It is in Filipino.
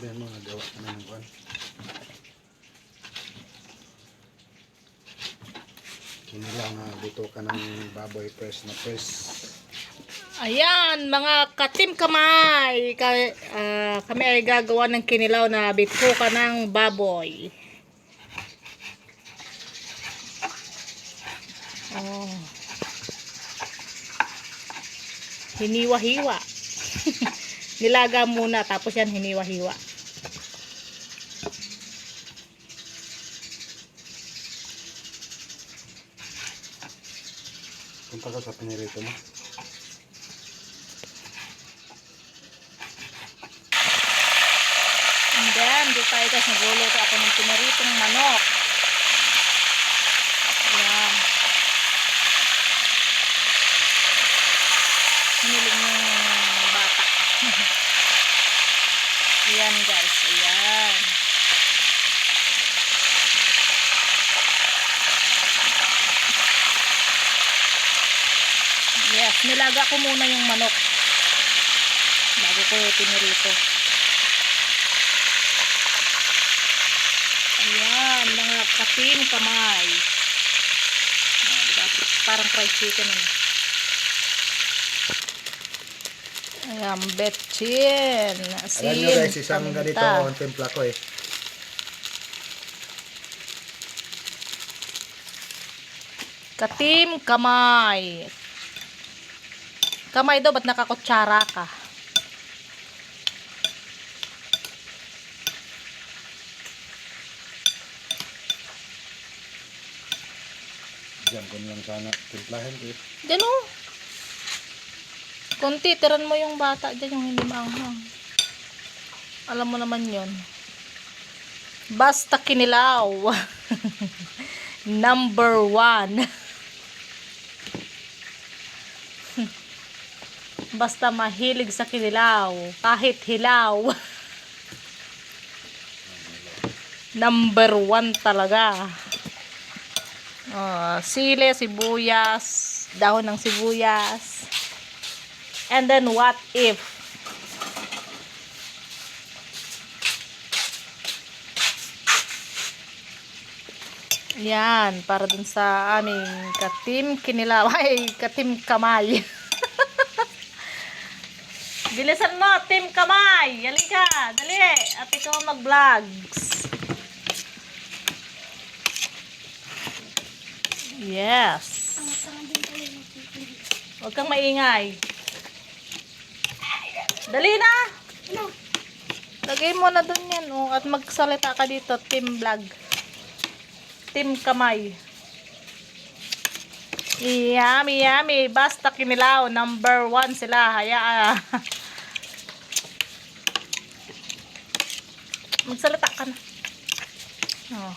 sabihan mo, nagawa ka na ng kwan. Kinilaw na luto ka ng baboy press na press. Ayan, mga katim kamay. Kami ay gagawa ng kinilaw na bituka ng baboy. Oh. Hiniwa-hiwa. Nilaga muna, tapos yan hiniwa-hiwa. Punta ka sa pinirito mo. And then, dito tayo guys, nagluluto ako ng pinaritong manok. Ayan. Hiniling yung bata. Ayan guys, ayan. Yes, nilaga ko muna yung manok bago ko pinirito. Ayan, mga katim kamay. Parang fried chicken yun. Ayan, betchin, asin, Alam nyo guys, isang ganito ang timpla ko eh. Katim kamay. Kamay daw, ba't nakakutsara ka? Diyan ko lang sana timplahin ko eh. Diyan o. Kunti, tiran mo yung bata dyan, yung hindi maanghang. Alam mo naman yun. Basta kinilaw. Number 1. Basta mahilig sa kinilaw. Kahit hilaw. Number 1 talaga. Sili, sibuyas, dahon ng sibuyas. And then what if? Yan, para dun sa aming katim kinilaw. Ay, katim kamay. Bilisan mo, Team Kamay. Halika, dali. At ikaw mag-vlogs. Yes. Huwag kang maingay. Dali na. Lagay mo na dun yan. Oh, at magsalita ka dito, Team Vlog. Team Kamay. Yummy, yummy. Basta kinilaw. Number 1 sila. Hayaan. Magsalita ka na. Oh.